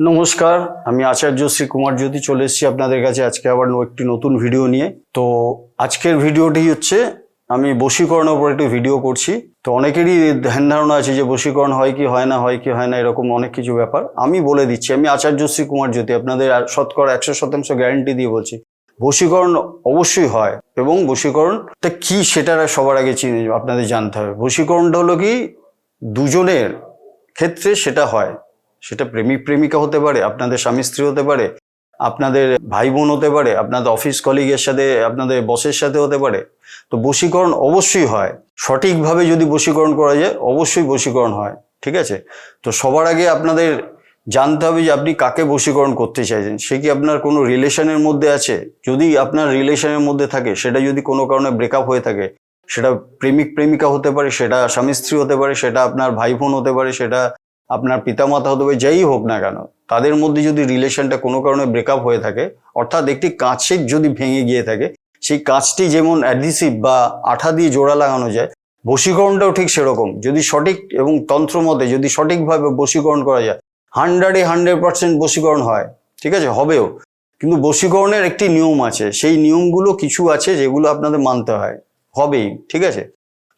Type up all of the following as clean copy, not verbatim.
নমস্কার, আমি আচার্য শ্রী কুমার জ্যোতি চলে এসেছি আপনাদের কাছে আজকে আবার একটি নতুন ভিডিও নিয়ে। তো আজকের ভিডিওটি হচ্ছে আমি বশীকরণের উপর একটি ভিডিও করছি। তো অনেকেরই ধ্যান ধারণা আছে যে বশীকরণ হয় কি হয় না এরকম অনেক কিছু ব্যাপার। আমি বলে দিচ্ছি, আমি আচার্য শ্রী কুমার জ্যোতি আপনাদের শতকরা 100% গ্যারান্টি দিয়ে বলছি বশীকরণ অবশ্যই হয়। এবং বশীকরণটা কি সেটা সবার আগে আপনাদের জানতে হবে। বশীকরণটা হলো কি দুজনের ক্ষেত্রে সেটা হয়। সেটা প্রেমিক প্রেমিকা হতে পারে, আপনাদের স্বামী স্ত্রী হতে পারে, আপনাদের ভাই বোন হতে পারে, আপনাদের অফিস কলিগের সাথে, আপনাদের বসের সাথে হতে পারে। তো বশীকরণ অবশ্যই হয়, সঠিকভাবে যদি বশীকরণ করা যায় অবশ্যই বশীকরণ হয়। ঠিক আছে, তো সবার আগে আপনাদের জানতে হবে যে আপনি কাকে বশীকরণ করতে চাইছেন। সে কি আপনার কোনো রিলেশনের মধ্যে আছে? যদি আপনার রিলেশনের মধ্যে থাকে, সেটা যদি কোনো কারণে ব্রেকআপ হয়ে থাকে, সেটা প্রেমিক প্রেমিকা হতে পারে, সেটা স্বামী স্ত্রী হতে পারে, সেটা আপনার ভাই বোন হতে পারে, সেটা আপনার পিতামাতা হতে পারে, যেই হোক না কেন, তাদের মধ্যে যদি রিলেশনটা কোনো কারণে ব্রেকআপ হয়ে থাকে, অর্থাৎ একটি কাঁচের যদি ভেঙে গিয়ে থাকে, সেই কাঁচটি যেমন অ্যাডহেসিভ বা আঠা দিয়ে জোড়া লাগানো যায়, বশীকরণটাও ঠিক সেরকম। যদি সঠিক এবং তন্ত্রমতে যদি সঠিকভাবে বশীকরণ করা যায়, 100% বশীকরণ হয়। ঠিক আছে, হবেও। কিন্তু বশীকরণের একটি নিয়ম আছে, সেই নিয়মগুলো কিছু আছে যেগুলো আপনাদের মানতে হয়, হবেই। ঠিক আছে,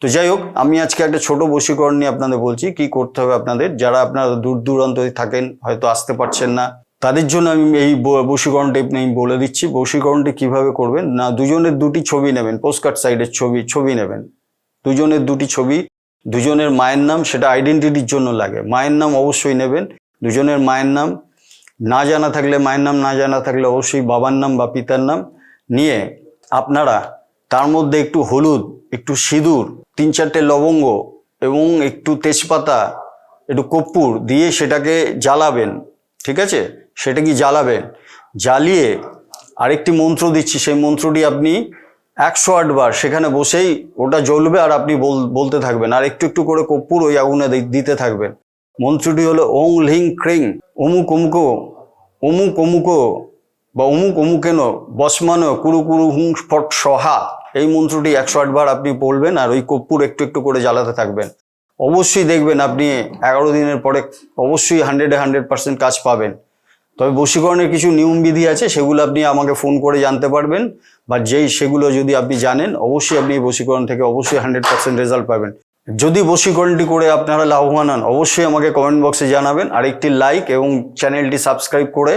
তো যাই হোক, আমি আজকে একটা ছোট বশীকরণ নিয়ে আপনাদের বলছি কি করতে হবে আপনাদের। যারা আপনারা দূর দূরান্ত থাকেন, হয়তো আসতে পারছেন না, তাদের জন্য আমি এই বশীকরণটা আমি বলে দিচ্ছি। বশীকরণটি কিভাবে করবেন না, দুজনের দুটি ছবি নেবেন, পোস্টকার্ড সাইডের ছবি নেবেন, দুজনের দুটি ছবি, দুজনের মায়ের নাম, সেটা আইডেন্টিটির জন্য লাগে, মায়ের নাম অবশ্যই নেবেন। দুজনের মায়ের নাম না জানা থাকলে, মায়ের নাম না জানা থাকলে অবশ্যই বাবার নাম বা পিতার নাম নিয়ে আপনারা তার মধ্যে একটু হলুদ, একটু সিঁদুর, 3-4টে লবঙ্গ এবং একটু তেজপাতা, একটু কর্পূর দিয়ে সেটাকে জ্বালাবেন। ঠিক আছে, সেটা কি জ্বালাবেন, জ্বালিয়ে আরেকটি মন্ত্র দিচ্ছি, সেই মন্ত্রটি আপনি 108 বার সেখানে বসেই ওটা জ্বলবে আর আপনি বলতে থাকবেন, আর একটু একটু করে কর্পূর ওই আগুনে দিতে থাকবেন। মন্ত্রটি হলো ওং হ্লিং ক্রিং অমুক অমুকো অমুক অমুকো বা অমুক অমুকেন বসমান কুরু কুরু হুং ফট সহা। এই মন্ত্রটি 108 বার আপনি বলবেন আর ওই কর্পূর একটু একটু করে জ্বালাতে থাকবেন। অবশ্যই দেখবেন আপনি 11 দিনের পরে অবশ্যই 100% কাজ পাবেন। তবে বশীকরণের কিছু নিয়মবিধি আছে, সেগুলো আপনি আমাকে ফোন করে জানতে পারবেন, বা সেগুলো যদি আপনি জানেন অবশ্যই আপনি এই বশীকরণ থেকে অবশ্যই 100% রেজাল্ট পাবেন। যদি বশীকরণটি করে আপনারা লাভবান হন, অবশ্যই আমাকে কমেন্ট বক্সে জানাবেন। আর একটি লাইক এবং চ্যানেলটি সাবস্ক্রাইব করে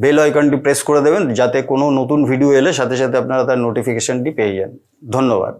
বেল আইকনটি প্রেস করে দেবেন, যাতে কোনো নতুন ভিডিও এলে সাথে সাথে আপনারা তার নোটিফিকেশনটি পেয়ে যান। ধন্যবাদ।